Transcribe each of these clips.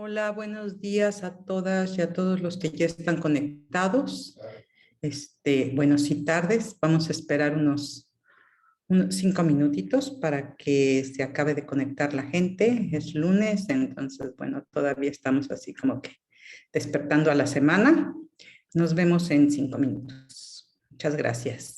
Hola, buenos días a todas y a todos los que ya están conectados. Buenos y tardes. Vamos a esperar unos 5 minutitos para que se acabe de conectar la gente. Es lunes, entonces, bueno, todavía estamos así como que despertando a la semana. Nos vemos en 5 minutos. Muchas gracias.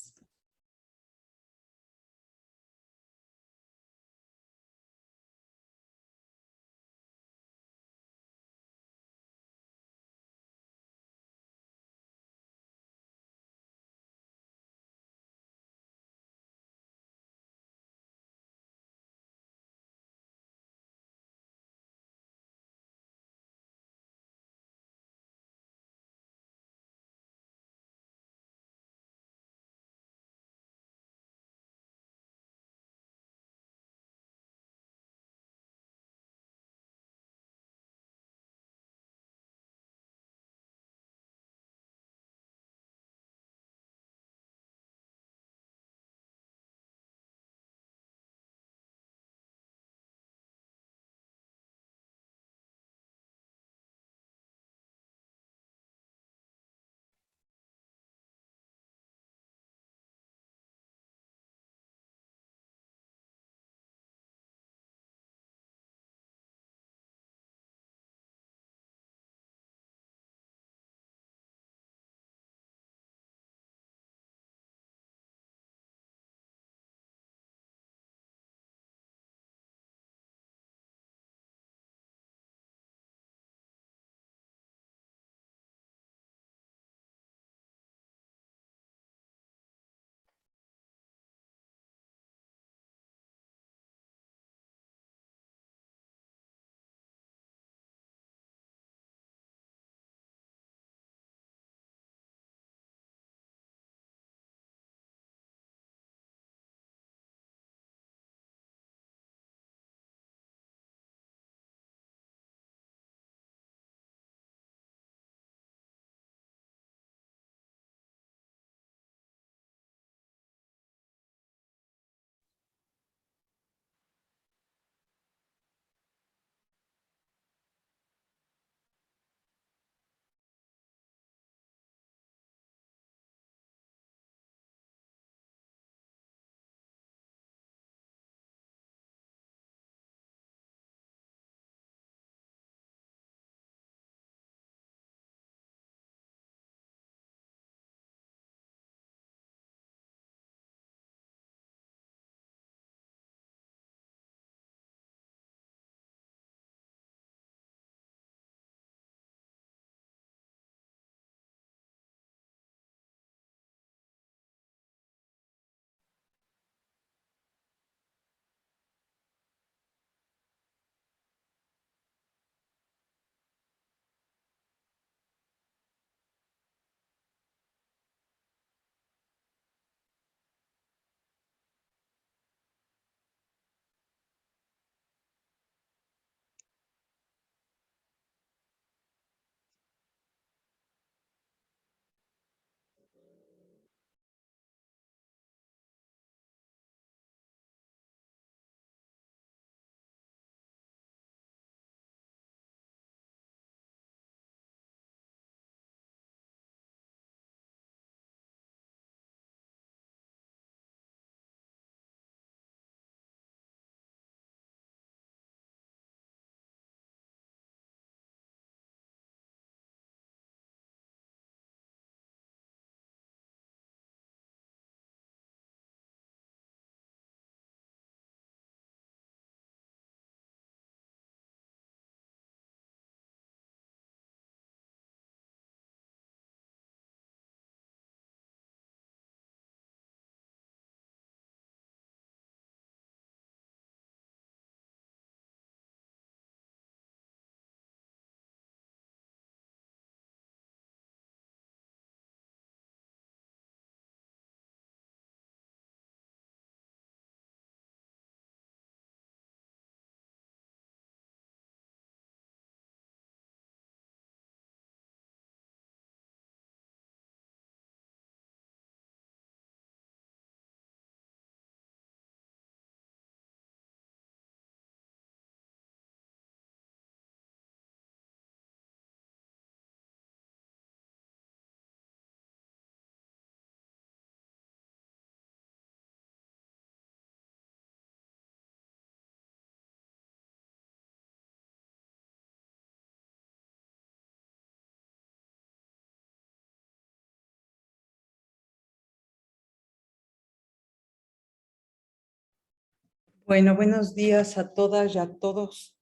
Bueno, buenos días a todas y a todos.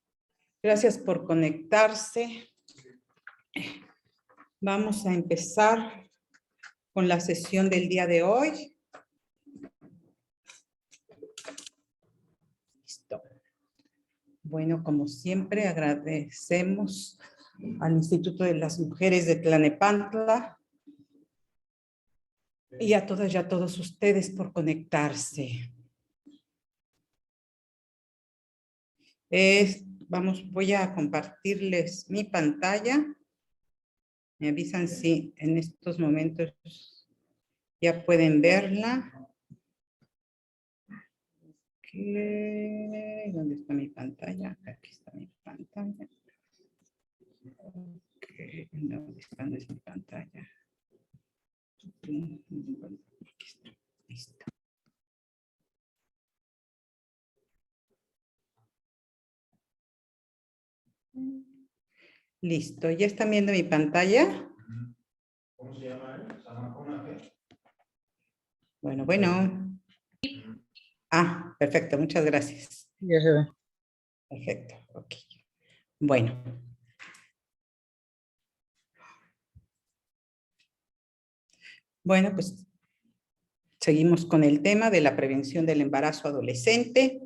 Gracias por conectarse. Vamos a empezar con la sesión del día de hoy. Listo. Bueno, como siempre, agradecemos al Instituto de las Mujeres de Tlalnepantla y a todas y a todos ustedes por conectarse. Voy a compartirles mi pantalla. Me avisan si en estos momentos ya pueden verla. ¿Dónde está mi pantalla? Aquí está mi pantalla. ¿Dónde está mi pantalla? Aquí está. Listo. Listo, ¿ya están viendo mi pantalla? ¿Cómo se llama él? ¿Samacona qué? Bueno. Ah, perfecto, muchas gracias. Ya se ve. Perfecto, ok. Bueno. Bueno, pues seguimos con el tema de la prevención del embarazo adolescente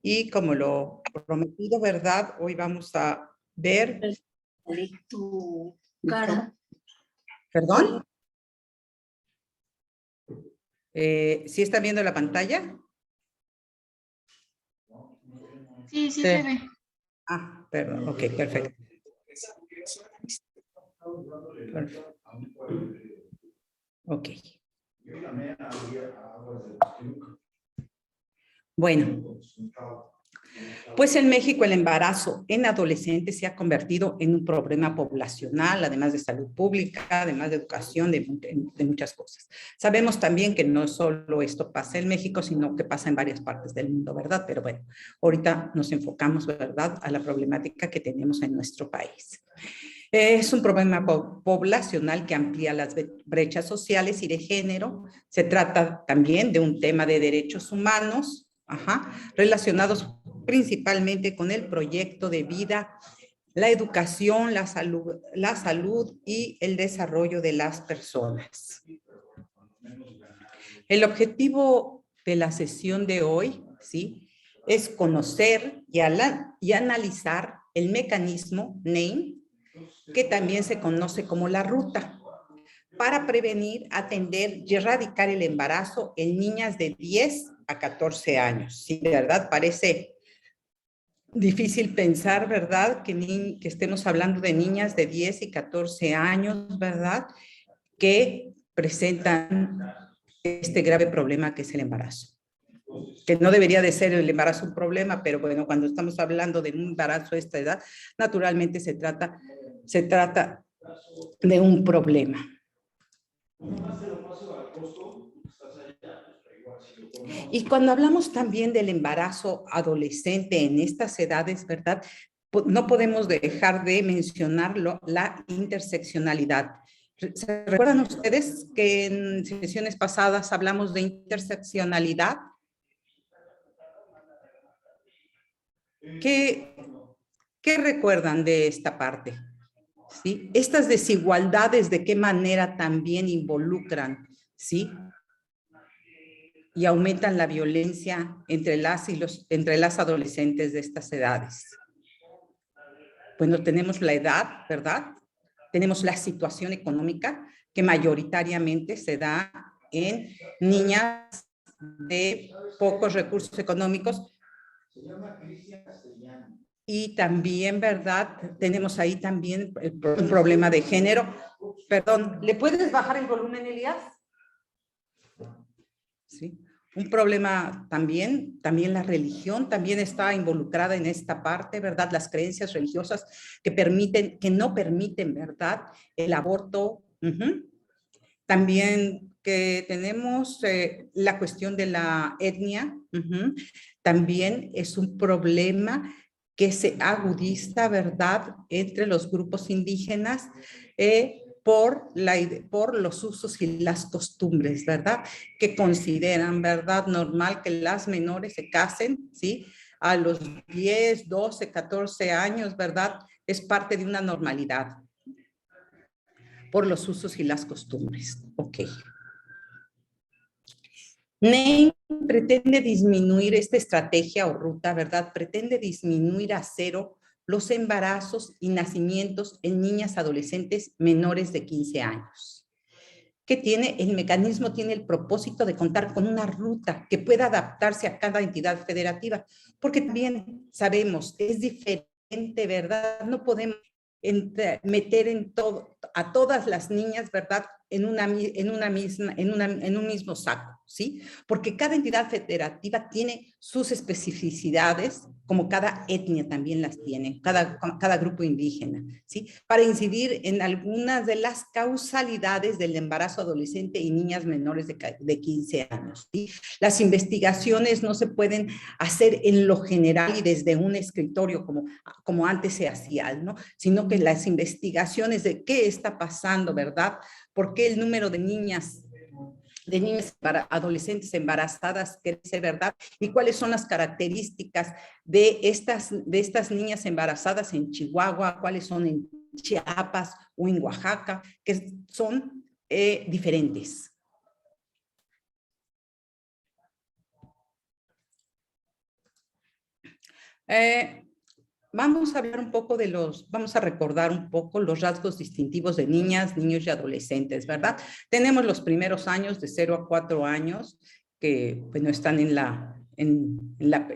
y como lo prometido, ¿verdad? Hoy vamos a ver... Tu cara. ¿Perdón? ¿Sí están viendo la pantalla? Sí, sí se ve. Ah, perdón, ok, perfecto. Perfecto. Ok. Bueno, pues en México el embarazo en adolescentes se ha convertido en un problema poblacional, además de salud pública, además de educación, de muchas cosas. Sabemos también que no solo esto pasa en México, sino que pasa en varias partes del mundo, ¿verdad? Pero bueno, ahorita nos enfocamos, ¿verdad?, a la problemática que tenemos en nuestro país. Es un problema poblacional que amplía las brechas sociales y de género. Se trata también de un tema de derechos humanos, relacionados principalmente con el proyecto de vida, la educación, la salud y el desarrollo de las personas. El objetivo de la sesión de hoy, ¿sí?, es conocer y analizar el mecanismo NAME, que también se conoce como la ruta, para prevenir, atender y erradicar el embarazo en niñas de 10 a 14 años. Sí, de verdad parece difícil pensar, ¿verdad?, que estemos hablando de niñas de 10 y 14 años, ¿verdad?, que presentan este grave problema que es el embarazo. Que no debería de ser el embarazo un problema, pero bueno, cuando estamos hablando de un embarazo a esta edad, naturalmente se trata de un problema. Y cuando hablamos también del embarazo adolescente en estas edades, ¿verdad?, no podemos dejar de mencionarlo, la interseccionalidad. ¿Se recuerdan ustedes que en sesiones pasadas hablamos de interseccionalidad? ¿Qué recuerdan de esta parte? ¿Sí? Estas desigualdades, ¿de qué manera también involucran, ¿sí?, y aumentan la violencia entre las adolescentes de estas edades? Bueno, tenemos la edad, ¿verdad? Tenemos la situación económica que mayoritariamente se da en niñas de pocos recursos económicos. Y también, ¿verdad?, tenemos ahí también un problema de género. Perdón, ¿le puedes bajar el volumen, Elías? Sí. Un problema también la religión también está involucrada en esta parte, ¿verdad? Las creencias religiosas que no permiten, ¿verdad?, el aborto. También que tenemos la cuestión de la etnia. También es un problema que se agudiza, ¿verdad?, entre los grupos indígenas, por los usos y las costumbres, ¿verdad? Que consideran, ¿verdad? Normal que las menores se casen, ¿sí? A los 10, 12, 14 años, ¿verdad? Es parte de una normalidad por los usos y las costumbres. Ok. NEM pretende disminuir esta estrategia o ruta, ¿verdad? Pretende disminuir a cero los embarazos y nacimientos en niñas adolescentes menores de 15 años. Que tiene, el mecanismo tiene el propósito de contar con una ruta que pueda adaptarse a cada entidad federativa, porque también sabemos, es diferente, ¿verdad? No podemos meter a todas las niñas, ¿verdad? En un mismo saco, ¿sí? Porque cada entidad federativa tiene sus especificidades, como cada etnia también las tiene, cada grupo indígena, ¿sí? Para incidir en algunas de las causalidades del embarazo adolescente y niñas menores de 15 años, ¿sí? Las investigaciones no se pueden hacer en lo general y desde un escritorio como antes se hacía, ¿no? Sino que las investigaciones de qué está pasando, ¿verdad? ¿Por qué el número de niñas adolescentes embarazadas crece, ¿verdad? ¿Y cuáles son las características de estas niñas embarazadas en Chihuahua? ¿Cuáles son en Chiapas o en Oaxaca? Que son diferentes. Vamos a hablar un poco vamos a recordar un poco los rasgos distintivos de niñas, niños y adolescentes, ¿verdad? Tenemos los primeros años de 0 a 4 años que pues, no están en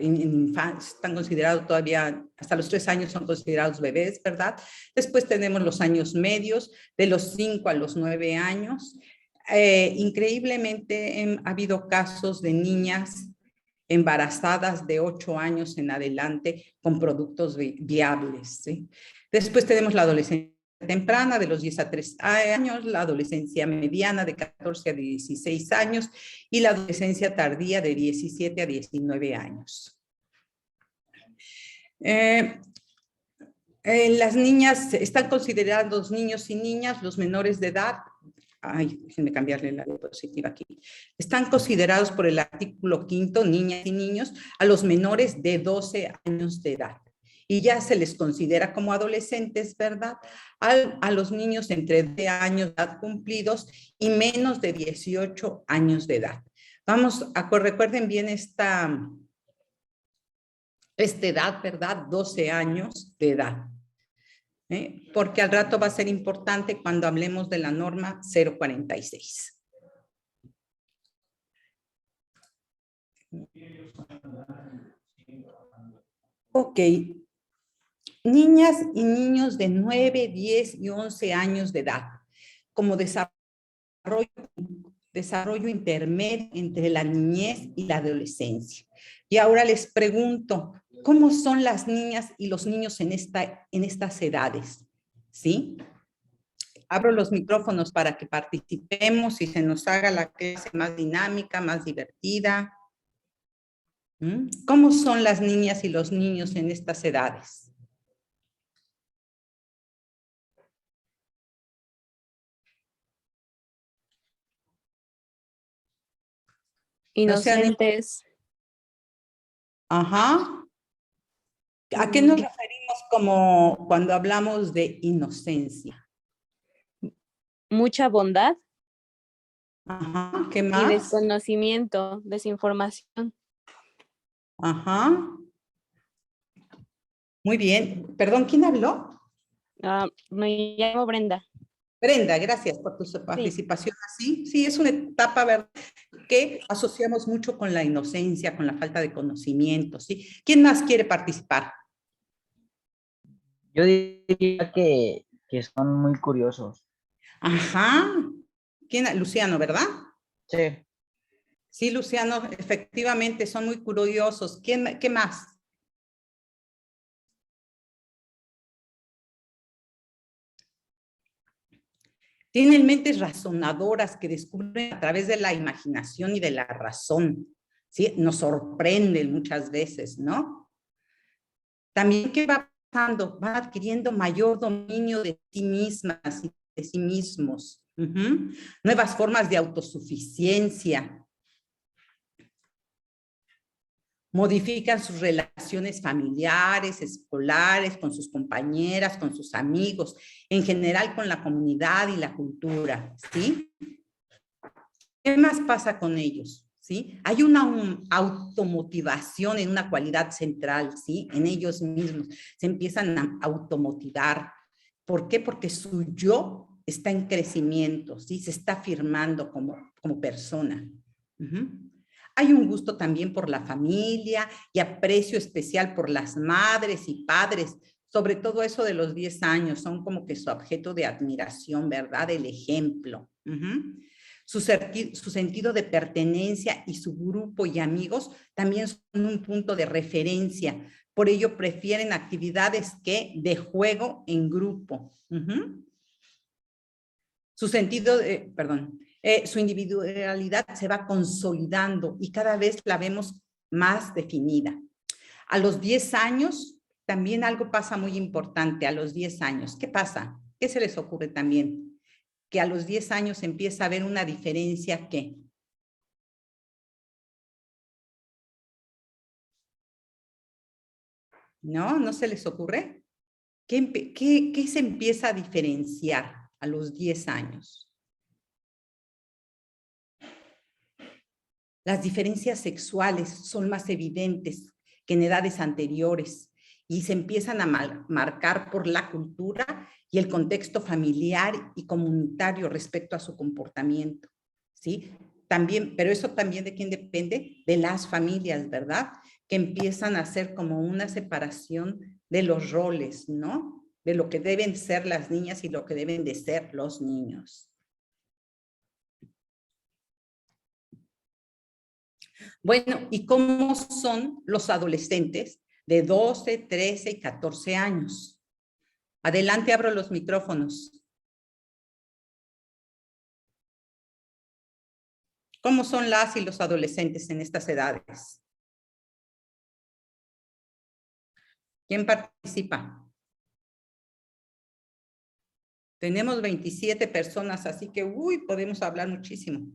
infancia, están considerados todavía, hasta los 3 años son considerados bebés, ¿verdad? Después tenemos los años medios, de los 5 a los 9 años. Increíblemente ha habido casos de niñas embarazadas de 8 años en adelante con productos viables, ¿sí? Después tenemos la adolescencia temprana de los 10 a 3 años, la adolescencia mediana de 14 a 16 años y la adolescencia tardía de 17 a 19 años. Las niñas están considerados niños y niñas, los menores de edad. Ay, déjenme cambiarle la diapositiva aquí. Están considerados por el artículo 5º, niñas y niños, a los menores de 12 años de edad. Y ya se les considera como adolescentes, ¿verdad? A los niños entre 10 años de edad cumplidos y menos de 18 años de edad. Recuerden bien esta edad, ¿verdad? 12 años de edad. Porque al rato va a ser importante cuando hablemos de la norma 046. Ok. Niñas y niños de 9, 10 y 11 años de edad, como desarrollo intermedio entre la niñez y la adolescencia. Y ahora les pregunto, ¿cómo son las niñas y los niños en estas edades? ¿Sí? Abro los micrófonos para que participemos y se nos haga la clase más dinámica, más divertida. ¿Cómo son las niñas y los niños en estas edades? Inocentes. Ajá. ¿A qué nos referimos como cuando hablamos de inocencia? Mucha bondad. Ajá. ¿Qué más? Y desconocimiento, desinformación. Ajá. Muy bien. Perdón, ¿quién habló? Me llamo Brenda. Brenda, gracias por tu participación. Sí, sí, es una etapa, ¿verdad?, que asociamos mucho con la inocencia, con la falta de conocimiento, ¿sí? ¿Quién más quiere participar? Yo diría que son muy curiosos. Ajá. ¿Quién? Luciano, ¿verdad? Sí. Sí, Luciano, efectivamente son muy curiosos. ¿Qué más? Tienen mentes razonadoras que descubren a través de la imaginación y de la razón, ¿sí? Nos sorprenden muchas veces, ¿no? También, ¿qué va pasando? Van adquiriendo mayor dominio de sí mismas y de sí mismos. Nuevas formas de autosuficiencia. Modifican sus relaciones familiares, escolares, con sus compañeras, con sus amigos, en general con la comunidad y la cultura, ¿sí? ¿Qué más pasa con ellos? ¿Sí? Hay una automotivación en una cualidad central, ¿sí? En ellos mismos. Se empiezan a automotivar. ¿Por qué? Porque su yo está en crecimiento, ¿sí? Se está afirmando como persona. Hay un gusto también por la familia y aprecio especial por las madres y padres, sobre todo eso de los 10 años, son como que su objeto de admiración, ¿verdad? El ejemplo. Su sentido de pertenencia y su grupo y amigos también son un punto de referencia. Por ello prefieren actividades de juego en grupo. Su individualidad se va consolidando y cada vez la vemos más definida. A los 10 años, también algo pasa muy importante a los 10 años. ¿Qué pasa? ¿Qué se les ocurre también? Que a los 10 años empieza a haber una diferencia ¿qué? ¿No? ¿No se les ocurre? ¿Qué se empieza a diferenciar a los 10 años? Las diferencias sexuales son más evidentes que en edades anteriores y se empiezan a marcar por la cultura y el contexto familiar y comunitario respecto a su comportamiento, ¿sí? También, pero eso también ¿de quién depende? De las familias, ¿verdad? Que empiezan a hacer como una separación de los roles, ¿no? De lo que deben ser las niñas y lo que deben de ser los niños. Bueno, ¿y cómo son los adolescentes de 12, 13 y 14 años? Adelante, abro los micrófonos. ¿Cómo son las y los adolescentes en estas edades? ¿Quién participa? Tenemos 27 personas, así que, podemos hablar muchísimo.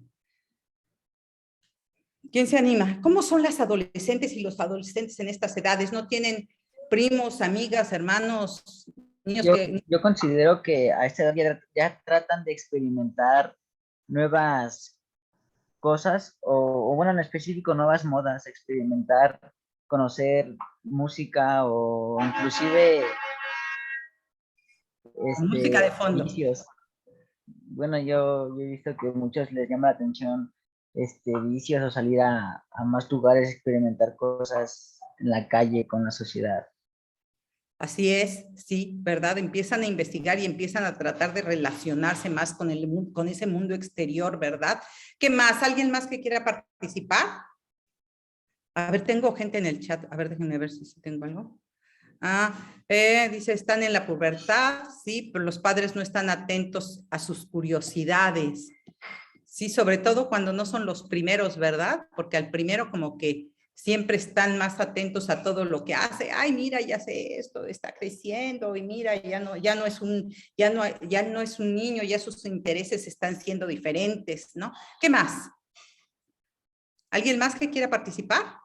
¿Quién se anima? ¿Cómo son las adolescentes y los adolescentes en estas edades? ¿No tienen primos, amigas, hermanos, niños yo considero que a esta edad ya tratan de experimentar nuevas cosas o bueno, en específico nuevas modas, experimentar, conocer música o inclusive música de fondo? vicios. Bueno, yo he visto que a muchos les llama la atención vicios o salir a más lugares, experimentar cosas en la calle con la sociedad. Así es, sí, ¿verdad? Empiezan a investigar y empiezan a tratar de relacionarse más con ese mundo exterior, ¿verdad? ¿Qué más? ¿Alguien más que quiera participar? A ver, tengo gente en el chat. A ver, déjenme ver si tengo algo. Dice, están en la pubertad, sí, pero los padres no están atentos a sus curiosidades. Sí, sobre todo cuando no son los primeros, ¿verdad? Porque al primero como que siempre están más atentos a todo lo que hace. Ay, mira, ya hace esto, está creciendo y mira, ya no es un niño, ya sus intereses están siendo diferentes, ¿no? ¿Qué más? ¿Alguien más que quiera participar?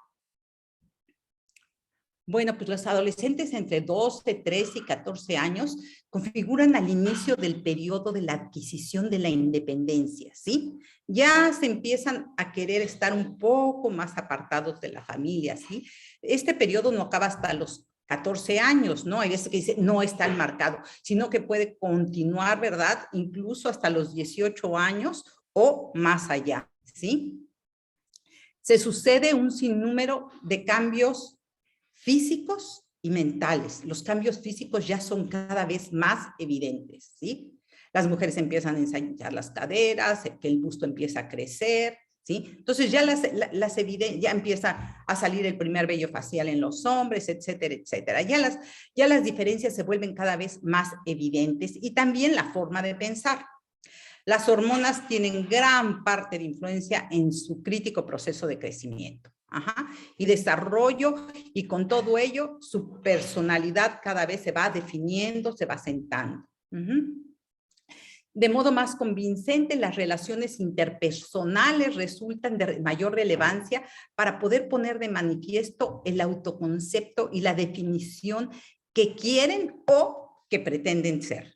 Bueno, pues los adolescentes entre 12, 13 y 14 años configuran al inicio del periodo de la adquisición de la independencia, ¿sí? Ya se empiezan a querer estar un poco más apartados de la familia, ¿sí? Este periodo no acaba hasta los 14 años, ¿no? Hay veces que dice no está marcado, sino que puede continuar, ¿verdad? Incluso hasta los 18 años o más allá, ¿sí? Se sucede un sinnúmero de cambios físicos y mentales. Los cambios físicos ya son cada vez más evidentes, ¿sí? Las mujeres empiezan a ensayar las caderas, que el busto empieza a crecer, ¿sí? Entonces ya ya empieza a salir el primer vello facial en los hombres, etcétera, etcétera. Ya las diferencias se vuelven cada vez más evidentes y también la forma de pensar. Las hormonas tienen gran parte de influencia en su crítico proceso de crecimiento. Y desarrollo, y con todo ello, su personalidad cada vez se va definiendo, se va sentando. De modo más convincente, las relaciones interpersonales resultan de mayor relevancia para poder poner de manifiesto el autoconcepto y la definición que quieren o que pretenden ser.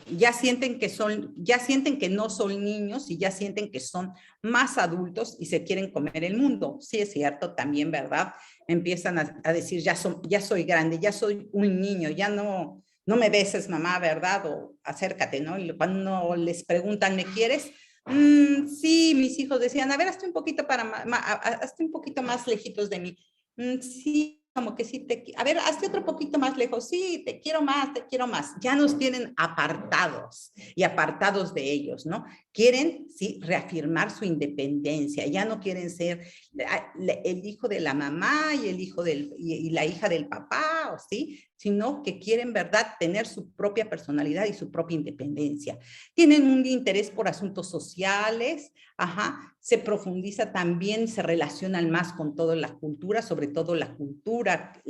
Ya sienten que no son niños y ya sienten que son más adultos y se quieren comer el mundo. Sí, es cierto también, ¿verdad? Empiezan a decir, ya soy grande, ya soy un niño, ya no me beses, mamá, ¿verdad? O acércate, ¿no? Y cuando les preguntan, ¿me quieres? Sí, mis hijos decían, a ver, hazte un poquito más lejitos de mí. Sí, como que sí, a ver, hazte otro poquito más lejos. Sí, te quiero más, te quiero más. Ya nos tienen apartados y apartados de ellos, ¿no? Quieren, sí, reafirmar su independencia. Ya no quieren ser el hijo de la mamá y el hijo y la hija del papá, ¿sí? Sino que quieren, ¿verdad?, tener su propia personalidad y su propia independencia. Tienen un interés por asuntos sociales, se profundiza también, se relacionan más con toda la cultura, sobre todo la cultura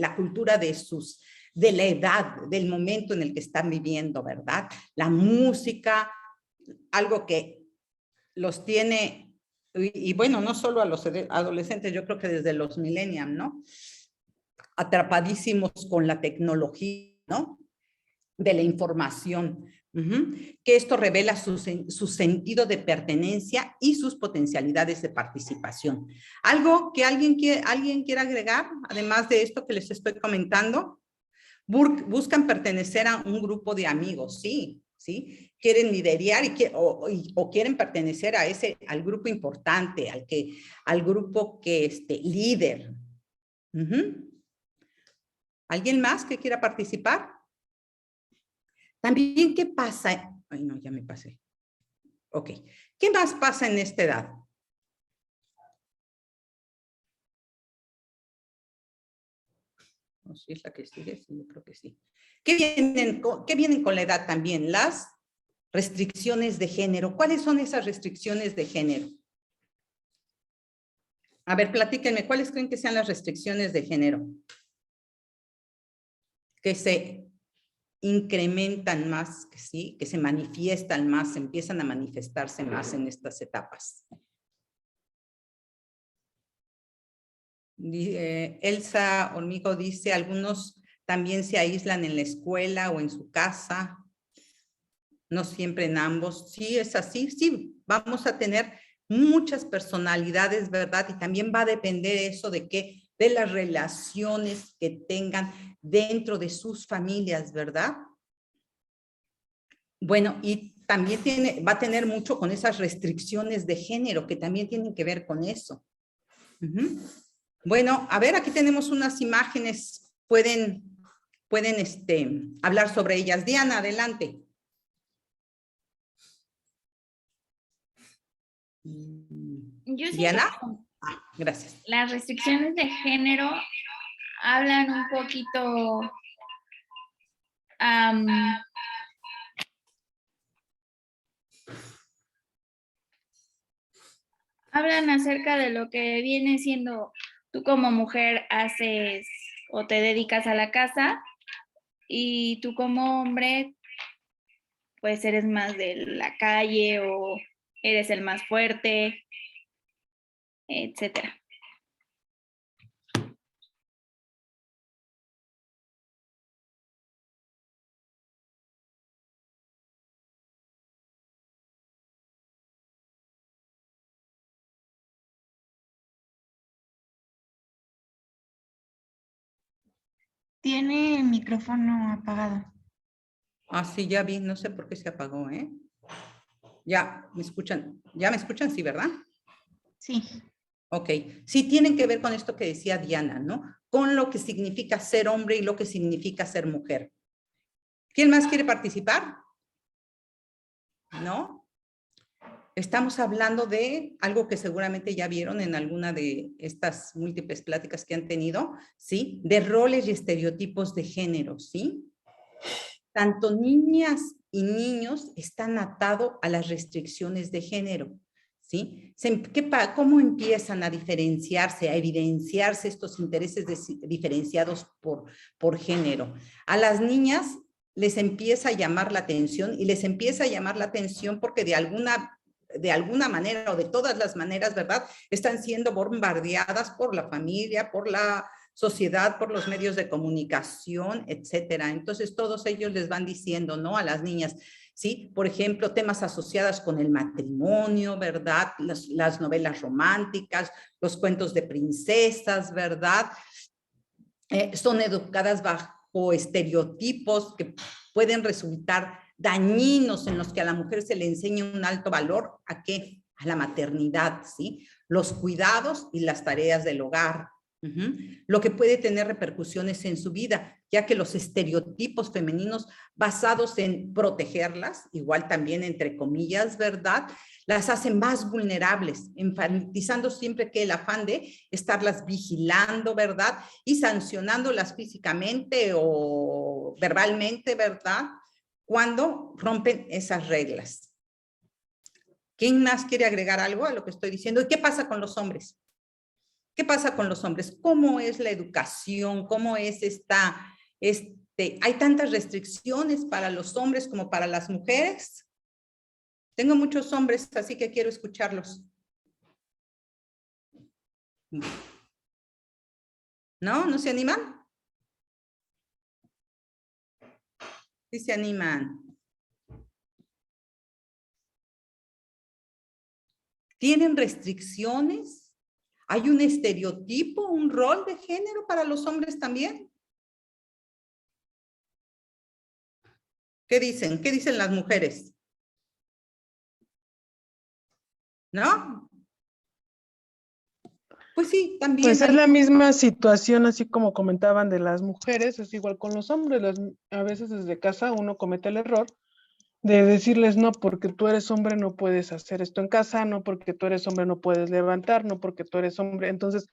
de la edad, del momento en el que están viviendo, ¿verdad? La música, algo que los tiene, y bueno, no solo a los adolescentes, yo creo que desde los millennials, ¿no? Atrapadísimos con la tecnología, ¿no? De la información. Que esto revela su sentido de pertenencia y sus potencialidades de participación. ¿Algo que alguien quiera agregar, además de esto que les estoy comentando? Buscan pertenecer a un grupo de amigos, sí, ¿sí? Quieren liderar o quieren pertenecer al grupo importante, al grupo que líder. ¿Alguien más que quiera participar? También, ¿qué pasa? Ay, no, ya me pasé. Ok. ¿Qué más pasa en esta edad? No sé si es la que sigue, sí, yo creo que sí. ¿Qué vienen con la edad también? Las restricciones de género. ¿Cuáles son esas restricciones de género? A ver, platíquenme, ¿cuáles creen que sean las restricciones de género? Que se incrementan más, ¿sí? Que se manifiestan más, empiezan a manifestarse más en estas etapas. Elsa Hormigo dice, algunos también se aíslan en la escuela o en su casa, no siempre en ambos. Sí, es así, sí, vamos a tener muchas personalidades, ¿verdad? Y también va a depender eso de las relaciones que tengan dentro de sus familias, ¿verdad? Bueno, y también va a tener mucho con esas restricciones de género que también tienen que ver con eso. Bueno, a ver, aquí tenemos unas imágenes, pueden hablar sobre ellas. Diana, adelante. Diana. Gracias. Las restricciones de género hablan un poquito hablan acerca de lo que viene siendo tú como mujer haces o te dedicas a la casa y tú como hombre pues eres más de la calle o eres el más fuerte, etcétera. Tiene el micrófono apagado. Ah, sí, ya vi, no sé por qué se apagó, ¿eh? Ya me escuchan, sí, ¿verdad? Sí. Ok, sí tienen que ver con esto que decía Diana, ¿no? Con lo que significa ser hombre y lo que significa ser mujer. ¿Quién más quiere participar? ¿No? Estamos hablando de algo que seguramente ya vieron en alguna de estas múltiples pláticas que han tenido, ¿sí? De roles y estereotipos de género, ¿sí? Tanto niñas y niños están atados a las restricciones de género, ¿sí? ¿Cómo empiezan a diferenciarse, a evidenciarse estos intereses diferenciados por género? A las niñas les empieza a llamar la atención y les empieza a llamar la atención porque de alguna manera o de todas las maneras, ¿verdad? Están siendo bombardeadas por la familia, por la sociedad, por los medios de comunicación, etcétera. Entonces, todos ellos les van diciendo, ¿no? A las niñas, ¿sí? Por ejemplo, temas asociados con el matrimonio, ¿verdad? Las novelas románticas, los cuentos de princesas, ¿verdad? Son educadas bajo estereotipos que pueden resultar dañinos, en los que a la mujer se le enseña un alto valor. ¿A qué? A la maternidad, ¿sí? Los cuidados y las tareas del hogar. Lo que puede tener repercusiones en su vida, ya que los estereotipos femeninos basados en protegerlas, igual también entre comillas, ¿verdad?, las hacen más vulnerables, enfatizando siempre que el afán de estarlas vigilando, ¿verdad?, y sancionándolas físicamente o verbalmente, ¿verdad?, cuando rompen esas reglas. ¿Quién más quiere agregar algo a lo que estoy diciendo? ¿Y qué pasa con los hombres? ¿Qué pasa con los hombres? ¿Cómo es la educación? ¿Cómo es hay tantas restricciones para los hombres como para las mujeres? Tengo muchos hombres, así que quiero escucharlos. ¿No? ¿No se animan? Sí se animan. ¿Tienen restricciones? ¿Hay un estereotipo, un rol de género para los hombres también? ¿Qué dicen? ¿Qué dicen las mujeres? ¿No? Pues sí, también. Pues es la misma situación, así como comentaban de las mujeres, es igual con los hombres. A veces desde casa uno comete el error de decirles, no, porque tú eres hombre no puedes hacer esto en casa, no porque tú eres hombre no puedes levantar, no porque tú eres hombre. Entonces,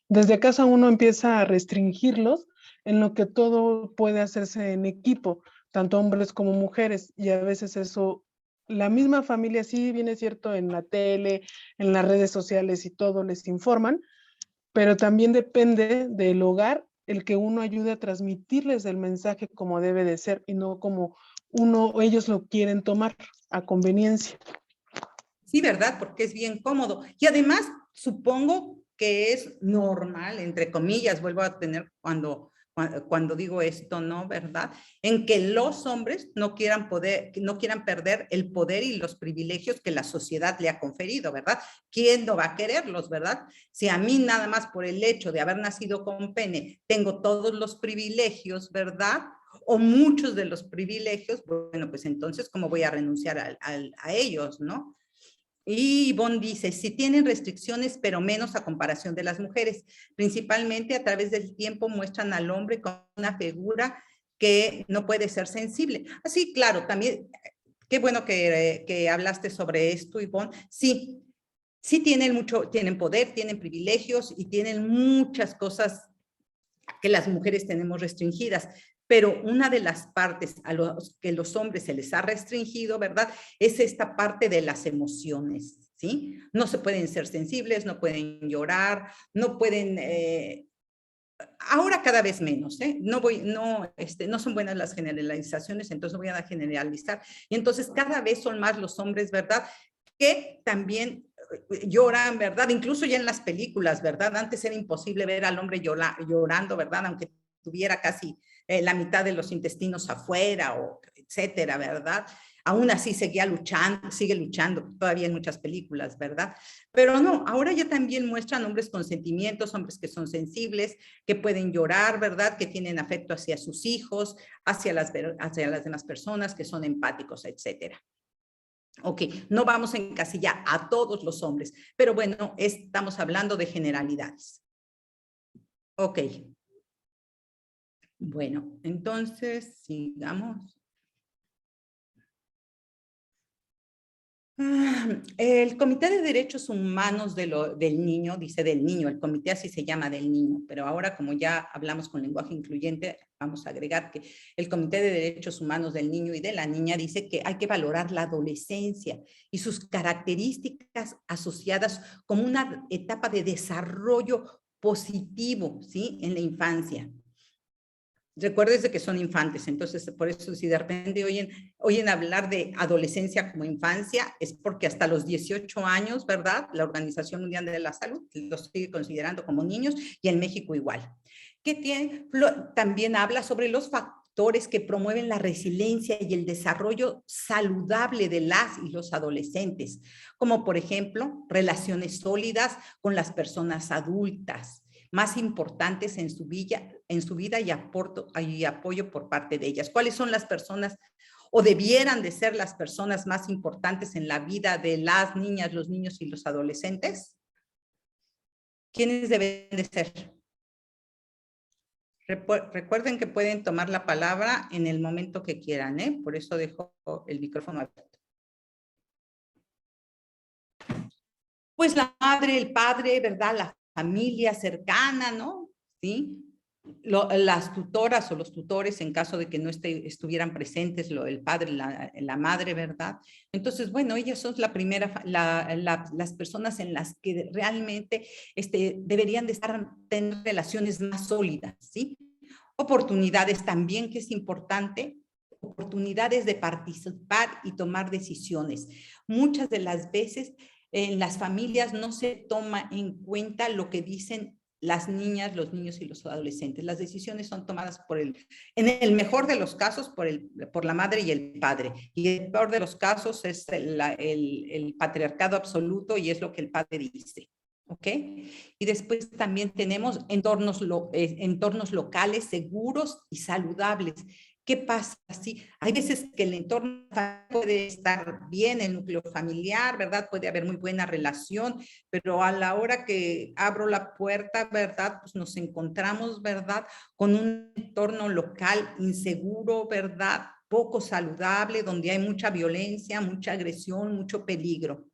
desde casa uno empieza a restringirlos en lo que todo puede hacerse en equipo, tanto hombres como mujeres, y a veces eso, la misma familia, sí, bien es cierto, en la tele, en las redes sociales y todo les informan, pero también depende del hogar el que uno ayude a transmitirles el mensaje como debe de ser y no como ellos lo quieren tomar a conveniencia. Sí, ¿verdad? Porque es bien cómodo. Y además, supongo que es normal, entre comillas, vuelvo a tener cuando digo esto, ¿no? ¿Verdad? En que los hombres no quieran perder el poder y los privilegios que la sociedad le ha conferido, ¿verdad? ¿Quién no va a quererlos, verdad? Si a mí nada más por el hecho de haber nacido con pene tengo todos los privilegios, ¿verdad?, o muchos de los privilegios, bueno, pues entonces, ¿cómo voy a renunciar a ellos, no? Y Ivonne dice, sí tienen restricciones, pero menos a comparación de las mujeres. Principalmente a través del tiempo muestran al hombre como una figura que no puede ser sensible. Así, claro, también, qué bueno que hablaste sobre esto, Ivonne. Sí, sí tienen poder, tienen privilegios y tienen muchas cosas que las mujeres tenemos restringidas, pero una de las partes a los que los hombres se les ha restringido, ¿verdad?, es esta parte de las emociones, ¿sí? No se pueden ser sensibles, no pueden llorar, no pueden, ahora cada vez menos, ¿eh? No son buenas las generalizaciones, entonces voy a generalizar. Y entonces cada vez son más los hombres, ¿verdad?, que también lloran, ¿verdad? Incluso ya en las películas, ¿verdad? Antes era imposible ver al hombre llorando, ¿verdad? Aunque tuviera casi la mitad de los intestinos afuera, o etcétera, ¿verdad? Aún así sigue luchando todavía en muchas películas, ¿verdad? Pero no, ahora ya también muestran hombres con sentimientos, hombres que son sensibles, que pueden llorar, ¿verdad? Que tienen afecto hacia sus hijos, hacia las demás personas, que son empáticos, etcétera. Ok, no vamos a encasillar a todos los hombres, pero bueno, estamos hablando de generalidades. Ok. Bueno, entonces, sigamos. El Comité de Derechos Humanos del Niño, dice del niño, el comité así se llama, del niño, pero ahora como ya hablamos con lenguaje incluyente, vamos a agregar que el Comité de Derechos Humanos del Niño y de la Niña dice que hay que valorar la adolescencia y sus características asociadas como una etapa de desarrollo positivo, ¿sí?, en la infancia. Recuerdes que son infantes, entonces por eso si de repente oyen hablar de adolescencia como infancia, es porque hasta los 18 años, ¿verdad? La Organización Mundial de la Salud los sigue considerando como niños y en México igual. También habla sobre los factores que promueven la resiliencia y el desarrollo saludable de las y los adolescentes, como por ejemplo, relaciones sólidas con las personas adultas, más importantes en su vida y apoyo por parte de ellas. ¿Cuáles son las personas o debieran de ser las personas más importantes en la vida de las niñas, los niños y los adolescentes? ¿Quiénes deben de ser? Recuerden que pueden tomar la palabra en el momento que quieran, ¿eh? Por eso dejo el micrófono abierto. Pues la madre, el padre, ¿verdad? La familia cercana, ¿no? ¿Sí? Las tutoras o los tutores en caso de que no estuvieran presentes, el padre, la madre, ¿verdad? Entonces, bueno, ellas son las personas en las que realmente deberían de tener relaciones más sólidas, ¿sí? Oportunidades también, que es importante, oportunidades de participar y tomar decisiones. Muchas de las veces en las familias no se toma en cuenta lo que dicen las niñas, los niños y los adolescentes. Las decisiones son tomadas en el mejor de los casos, por la madre y el padre. Y el peor de los casos es el patriarcado absoluto y es lo que el padre dice. ¿Ok? Y después también tenemos entornos locales seguros y saludables. ¿Qué pasa? Sí, hay veces que el entorno puede estar bien, el núcleo familiar, ¿verdad? Puede haber muy buena relación, pero a la hora que abro la puerta, ¿verdad? Pues nos encontramos, ¿verdad? Con un entorno local inseguro, ¿verdad? Poco saludable, donde hay mucha violencia, mucha agresión, mucho peligro.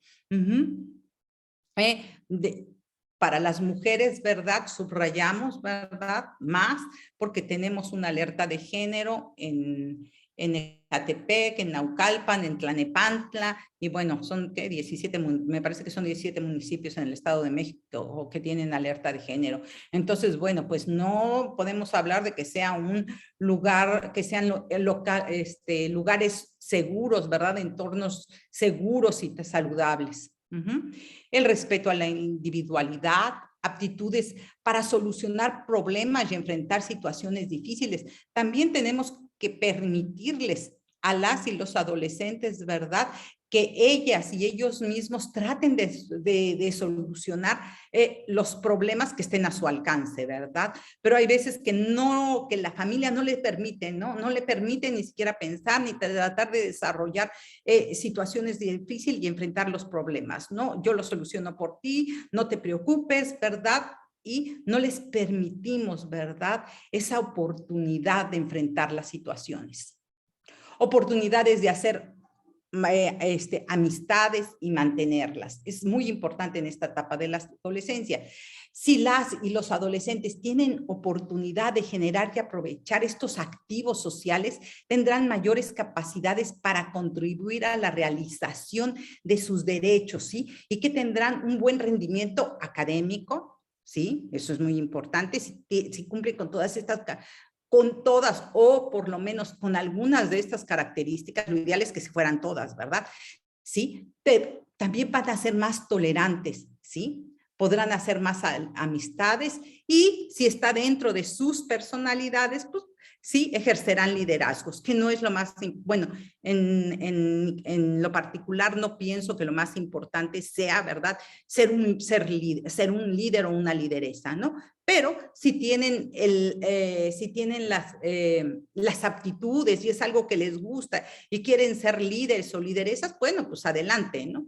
Para las mujeres, ¿verdad? Subrayamos, ¿verdad? Más, porque tenemos una alerta de género en Ecatepec, en Naucalpan, en Tlanepantla, y bueno, son ¿qué? 17, me parece que son 17 municipios en el Estado de México que tienen alerta de género. Entonces, bueno, pues no podemos hablar de que sea un lugar, que sean lugares seguros, ¿verdad? Entornos seguros y saludables. El respeto a la individualidad, aptitudes para solucionar problemas y enfrentar situaciones difíciles. También tenemos que permitirles a las y los adolescentes, ¿verdad?, que ellas y ellos mismos traten de solucionar los problemas que estén a su alcance, ¿verdad? Pero hay veces que la familia no le permite, ¿no? No le permite ni siquiera pensar ni tratar de desarrollar situaciones difíciles y enfrentar los problemas, ¿no? Yo lo soluciono por ti, no te preocupes, ¿verdad? Y no les permitimos, ¿verdad?, esa oportunidad de enfrentar las situaciones. Oportunidades de hacer amistades y mantenerlas. Es muy importante en esta etapa de la adolescencia. Si las y los adolescentes tienen oportunidad de generar y aprovechar estos activos sociales, tendrán mayores capacidades para contribuir a la realización de sus derechos, ¿sí? Y que tendrán un buen rendimiento académico, ¿sí? Eso es muy importante. Si cumplen con todas o por lo menos con algunas de estas características, lo ideal es que se fueran todas, ¿verdad? ¿Sí? Pero también van a ser más tolerantes, ¿sí? Podrán hacer más amistades y si está dentro de sus personalidades, pues sí, ejercerán liderazgos, que no es lo más, bueno, en lo particular no pienso que lo más importante sea, ¿verdad?, ser un líder o una lideresa, ¿no? Pero si tienen, las aptitudes y es algo que les gusta y quieren ser líderes o lideresas, bueno, pues adelante, ¿no?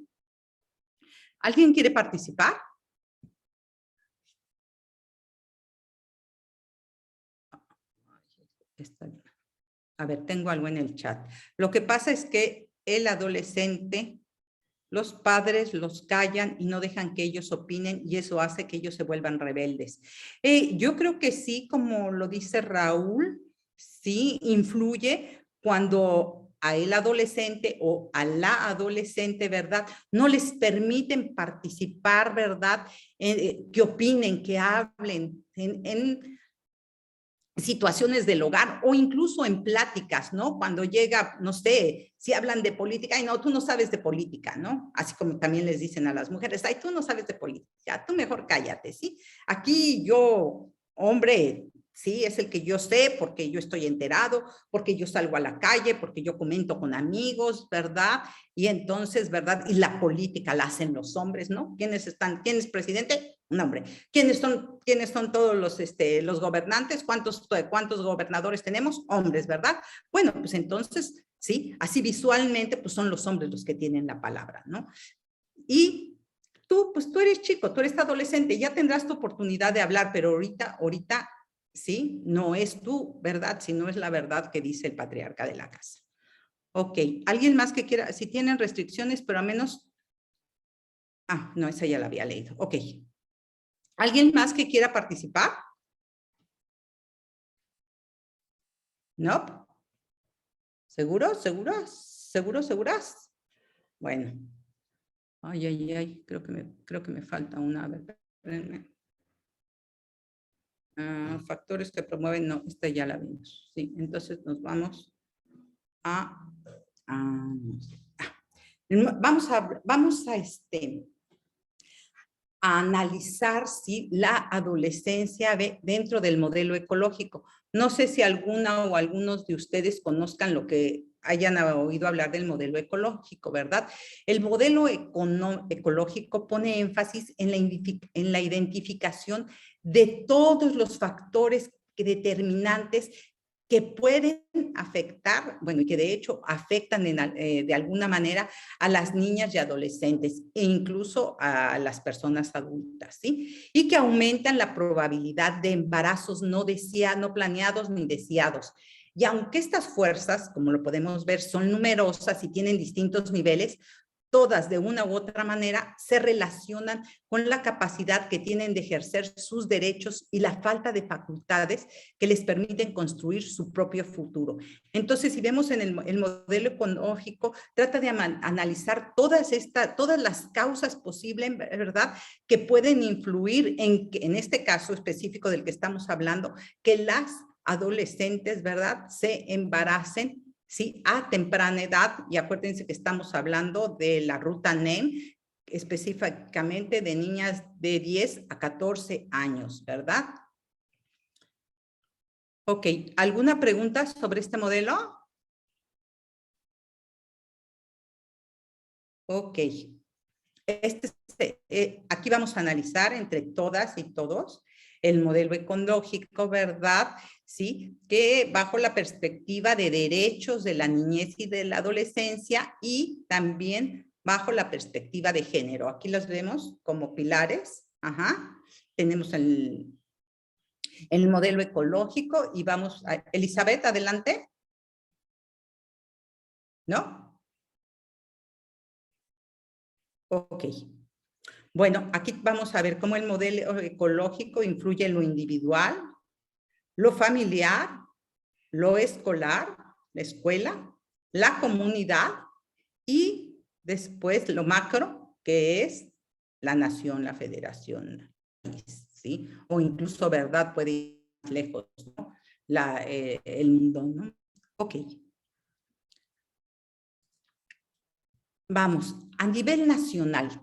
¿Alguien quiere participar? A ver, tengo algo en el chat. Lo que pasa es que el adolescente, los padres los callan y no dejan que ellos opinen y eso hace que ellos se vuelvan rebeldes. Yo creo que sí, como lo dice Raúl, sí influye cuando a el adolescente o a la adolescente, ¿verdad?, no les permiten participar, ¿verdad?, que opinen, que hablen en situaciones del hogar o incluso en pláticas, ¿no? Cuando llega, no sé, si hablan de política, ay, no, tú no sabes de política, ¿no? Así como también les dicen a las mujeres, ay, tú no sabes de política, tú mejor cállate, ¿sí? Aquí yo, hombre, sí, es el que yo sé porque yo estoy enterado, porque yo salgo a la calle, porque yo comento con amigos, ¿verdad? Y entonces, ¿verdad? Y la política la hacen los hombres, ¿no? ¿Quiénes están? ¿Quién es presidente? Un hombre. ¿Quiénes son todos los gobernantes? ¿Cuántos gobernadores tenemos? Hombres, ¿verdad? Bueno, pues entonces, sí, así visualmente, pues son los hombres los que tienen la palabra, ¿no? Y tú, pues tú eres chico, tú eres adolescente, ya tendrás tu oportunidad de hablar, pero ahorita, sí, no es tu verdad, sino es la verdad que dice el patriarca de la casa. Ok, ¿alguien más que quiera? Si tienen restricciones, pero a menos... Ah, no, esa ya la había leído. Ok. ¿Alguien más que quiera participar? ¿No? ¿Seguros? ¿Seguras? Bueno. Ay, creo que me falta una. A ver, espérenme. Factores que promueven, no, esta ya la vimos. Sí, entonces nos vamos a analizar si la adolescencia dentro del modelo ecológico. No sé si alguna o algunos de ustedes conozcan lo que hayan oído hablar del modelo ecológico, ¿verdad? El modelo ecológico pone énfasis en la identificación de todos los factores determinantes que pueden afectar, bueno, y que de hecho afectan de alguna manera a las niñas y adolescentes e incluso a las personas adultas, ¿sí? Y que aumentan la probabilidad de embarazos no planeados ni deseados. Y aunque estas fuerzas, como lo podemos ver, son numerosas y tienen distintos niveles, todas de una u otra manera se relacionan con la capacidad que tienen de ejercer sus derechos y la falta de facultades que les permiten construir su propio futuro. Entonces, si vemos en el modelo ecológico, trata de analizar todas las causas posibles, ¿verdad?, que pueden influir en este caso específico del que estamos hablando, que las adolescentes, ¿verdad?, se embaracen, ¿sí?, a temprana edad. Y acuérdense que estamos hablando de la ruta NEM, específicamente de niñas de 10 a 14 años, ¿verdad? Ok, ¿alguna pregunta sobre este modelo? Ok. Aquí vamos a analizar entre todas y todos el modelo ecológico, ¿verdad? Sí, que bajo la perspectiva de derechos de la niñez y de la adolescencia y también bajo la perspectiva de género. Aquí los vemos como pilares. Ajá. Tenemos el modelo ecológico y vamos a... Elizabeth, adelante. ¿No? Ok. Bueno, aquí vamos a ver cómo el modelo ecológico influye en lo individual, lo familiar, lo escolar, la escuela, la comunidad y después lo macro, que es la nación, la federación, ¿sí? O incluso, ¿verdad?, puede ir más lejos, ¿no?, el mundo, ¿no? Ok. Vamos, a nivel nacional,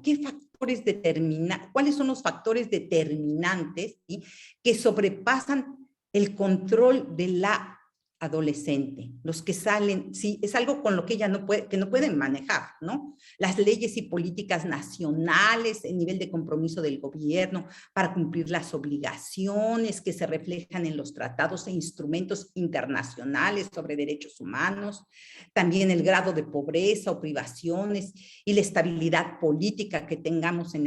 ¿cuáles son los factores determinantes, ¿sí?, que sobrepasan el control de la adolescente? Los que salen, sí, es algo con lo que ella no pueden manejar, ¿no? Las leyes y políticas nacionales, el nivel de compromiso del gobierno para cumplir las obligaciones que se reflejan en los tratados e instrumentos internacionales sobre derechos humanos, también el grado de pobreza o privaciones y la estabilidad política que tenga en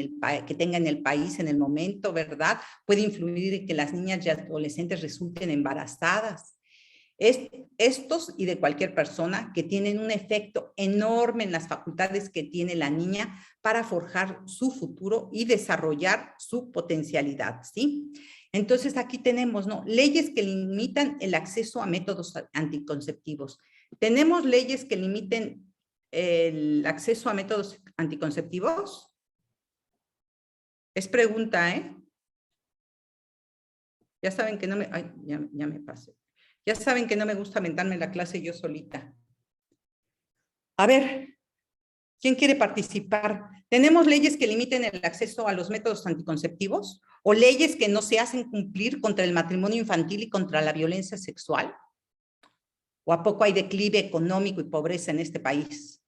el país en el momento, ¿verdad?, puede influir en que las niñas y adolescentes resulten embarazadas. Estos y de cualquier persona que tienen un efecto enorme en las facultades que tiene la niña para forjar su futuro y desarrollar su potencialidad, ¿sí? Entonces aquí tenemos, ¿no?, leyes que limitan el acceso a métodos anticonceptivos. ¿Tenemos leyes que limiten el acceso a métodos anticonceptivos? Es pregunta, ¿eh? Ya saben que no me... Ay, ya me pasé. Ya saben que no me gusta aventarme la clase yo solita. A ver, ¿quién quiere participar? ¿Tenemos leyes que limiten el acceso a los métodos anticonceptivos? ¿O leyes que no se hacen cumplir contra el matrimonio infantil y contra la violencia sexual? ¿O a poco hay declive económico y pobreza en este país?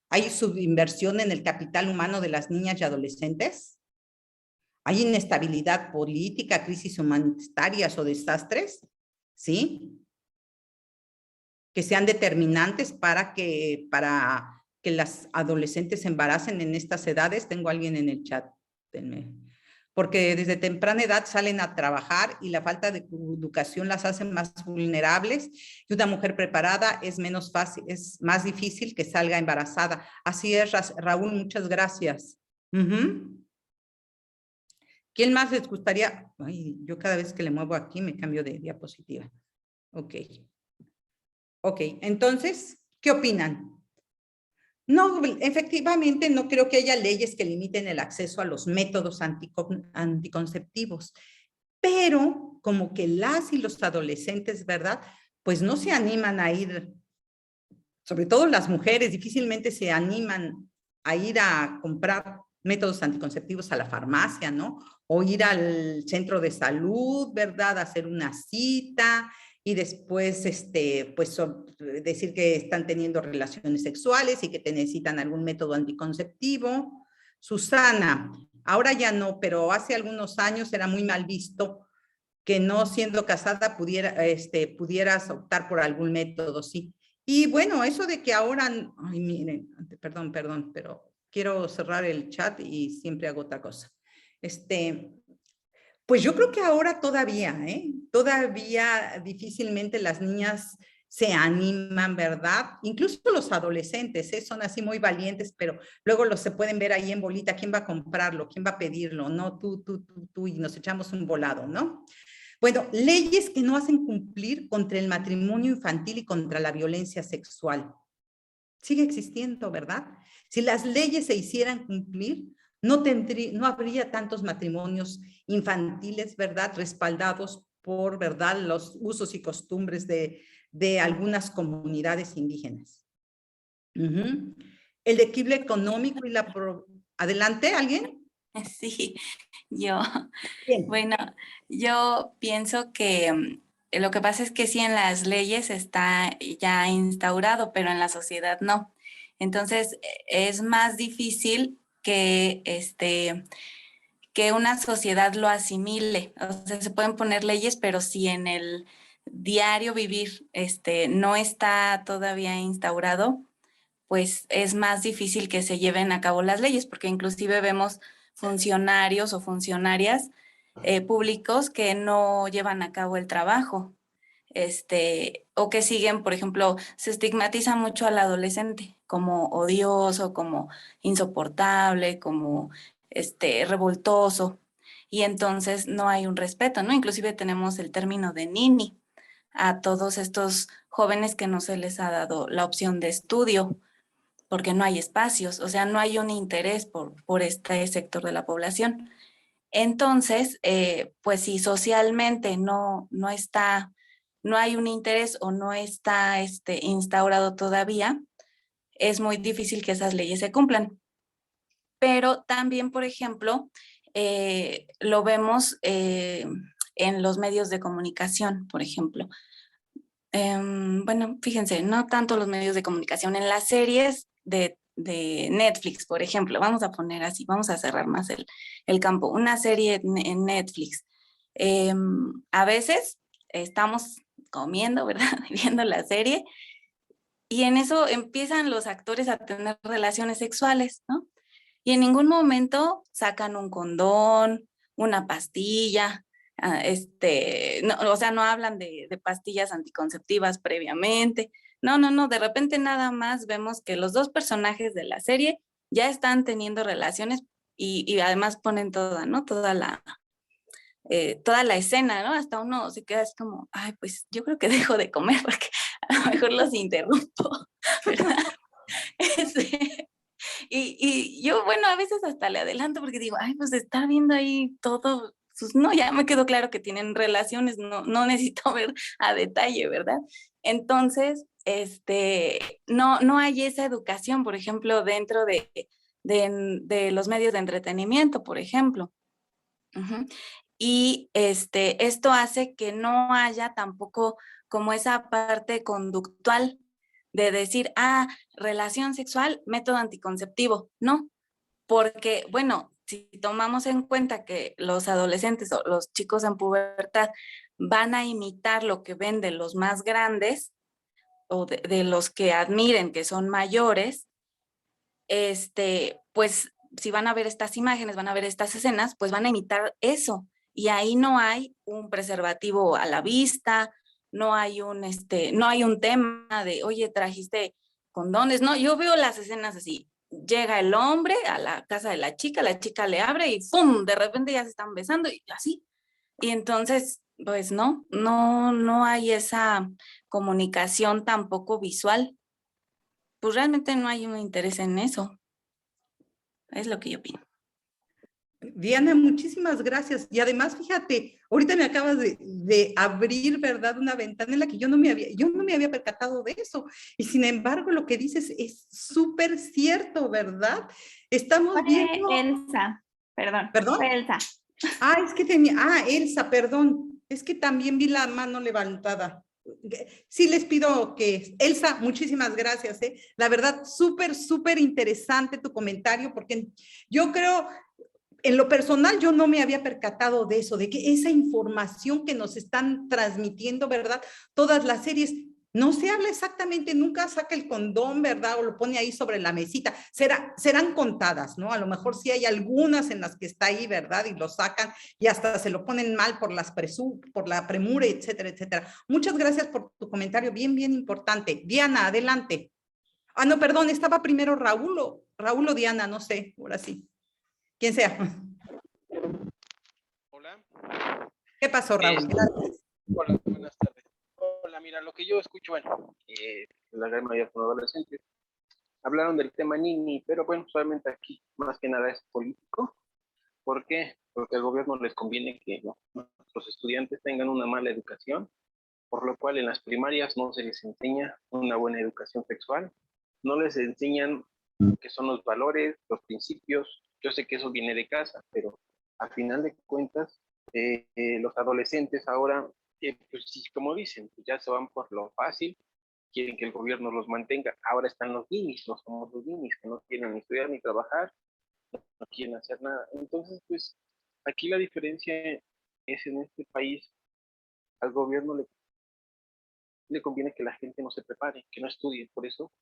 ¿Hay subinversión en el capital humano de las niñas y adolescentes? ¿Hay inestabilidad política, crisis humanitarias o desastres? ¿Sí? Que sean determinantes para que las adolescentes se embaracen en estas edades. Tengo a alguien en el chat. Porque desde temprana edad salen a trabajar y la falta de educación las hace más vulnerables, y una mujer preparada es menos fácil, es más difícil que salga embarazada. Así es, Raúl, muchas gracias. ¿Quién más les gustaría? Ay, yo cada vez que le muevo aquí me cambio de diapositiva. Ok, entonces, ¿qué opinan? No, efectivamente, no creo que haya leyes que limiten el acceso a los métodos anticonceptivos, pero como que las y los adolescentes, ¿verdad? Pues no se animan a ir, sobre todo las mujeres, difícilmente se animan a ir a comprar métodos anticonceptivos a la farmacia, ¿no? O ir al centro de salud, ¿verdad? A hacer una cita y después, pues, decir que están teniendo relaciones sexuales y que te necesitan algún método anticonceptivo. Susana, ahora ya no, pero hace algunos años era muy mal visto que no siendo casada pudieras optar por algún método, sí. Y bueno, eso de que ahora, ay, miren, perdón, pero quiero cerrar el chat y siempre hago otra cosa. Pues yo creo que ahora todavía difícilmente las niñas se animan, ¿verdad? Incluso los adolescentes, son así muy valientes, pero luego se pueden ver ahí en bolita, ¿quién va a comprarlo? ¿Quién va a pedirlo? No, tú, y nos echamos un volado, ¿no? Bueno, leyes que no hacen cumplir contra el matrimonio infantil y contra la violencia sexual. Sigue existiendo, ¿verdad? Si las leyes se hicieran cumplir, no habría tantos matrimonios infantiles, ¿verdad? Respaldados por, ¿verdad?, los usos y costumbres de algunas comunidades indígenas. El declive económico y ¿Adelante, alguien? Sí, yo, Bien. bueno, yo pienso que lo que pasa es que sí en las leyes está ya instaurado, pero en la sociedad no. Entonces es más difícil que que una sociedad lo asimile. O sea, se pueden poner leyes, pero si en el diario vivir no está todavía instaurado, pues es más difícil que se lleven a cabo las leyes, porque inclusive vemos funcionarios o funcionarias públicos que no llevan a cabo el trabajo, o que siguen, por ejemplo, se estigmatiza mucho al adolescente como odioso, como insoportable, como revoltoso, y entonces no hay un respeto, ¿no? Inclusive tenemos el término de nini a todos estos jóvenes que no se les ha dado la opción de estudio, porque no hay espacios, o sea, no hay un interés por este sector de la población. Entonces, pues si socialmente no hay un interés o no está instaurado todavía, es muy difícil que esas leyes se cumplan. Pero también, por ejemplo, lo vemos en los medios de comunicación, por ejemplo. Bueno, fíjense, no tanto los medios de comunicación, en las series de Netflix, por ejemplo, vamos a poner así, vamos a cerrar más el campo, una serie en Netflix. A veces estamos comiendo, ¿verdad? Viendo la serie, y en eso empiezan los actores a tener relaciones sexuales, ¿no? Y en ningún momento sacan un condón, una pastilla, no, o sea, no hablan de pastillas anticonceptivas previamente. No, de repente nada más vemos que los dos personajes de la serie ya están teniendo relaciones y además ponen toda, ¿no? Toda la escena, ¿no? Hasta uno se queda así como, ay, pues yo creo que dejo de comer porque a lo mejor los interrumpo, ¿verdad? Y yo, bueno, a veces hasta le adelanto porque digo, ay, pues está viendo ahí todo pues no, ya me quedó claro que tienen relaciones, no necesito ver a detalle, ¿verdad? Entonces, no hay esa educación, por ejemplo, dentro de los medios de entretenimiento, por ejemplo. Ujú. Y esto hace que no haya tampoco como esa parte conductual de decir, relación sexual, método anticonceptivo. No, porque, bueno, si tomamos en cuenta que los adolescentes o los chicos en pubertad van a imitar lo que ven de los más grandes o de los que admiren que son mayores, pues si van a ver estas imágenes, van a ver estas escenas, pues van a imitar eso. Y ahí no hay un preservativo a la vista, no hay un tema de, oye, trajiste condones. No, yo veo las escenas así. Llega el hombre a la casa de la chica le abre y ¡pum! De repente ya se están besando y así. Y entonces, pues no hay esa comunicación tampoco visual. Pues realmente no hay un interés en eso. Es lo que yo opino. Diana, muchísimas gracias. Y además, fíjate, ahorita me acabas de abrir, ¿verdad? Una ventana en la que yo no me había percatado de eso. Y sin embargo, lo que dices es súper cierto, ¿verdad? Estamos viendo... Elsa, perdón. ¿Perdón? Fue Elsa. Es que Elsa, perdón. Es que también vi la mano levantada. Sí, les pido que, Elsa, muchísimas gracias. La verdad, súper interesante tu comentario, porque yo creo... En lo personal, yo no me había percatado de eso, de que esa información que nos están transmitiendo, ¿verdad? Todas las series, no se habla exactamente, nunca saca el condón, ¿verdad? O lo pone ahí sobre la mesita. Serán contadas, ¿no? A lo mejor sí hay algunas en las que está ahí, ¿verdad? Y lo sacan y hasta se lo ponen mal por la premura, etcétera, etcétera. Muchas gracias por tu comentario, bien importante. Diana, adelante. No, perdón, estaba primero Raúl o Diana, no sé, ahora sí. Quien sea. Hola. ¿Qué pasó, Raúl? Gracias. Hola, buenas tardes. Hola, mira, lo que yo escucho, bueno, la gran mayoría son adolescentes. Hablaron del tema Nini, pero bueno, solamente aquí más que nada es político. ¿Por qué? Porque al gobierno les conviene que nuestros estudiantes tengan una mala educación, por lo cual en las primarias no se les enseña una buena educación sexual, no les enseñan qué son los valores, los principios. Yo sé que eso viene de casa, pero a final de cuentas, los adolescentes ahora, pues como dicen, ya se van por lo fácil, quieren que el gobierno los mantenga. Ahora están los ninis, no somos los ninis, que no quieren ni estudiar ni trabajar, no quieren hacer nada. Entonces, pues, aquí la diferencia es en este país, al gobierno le conviene que la gente no se prepare, que no estudie. Por eso,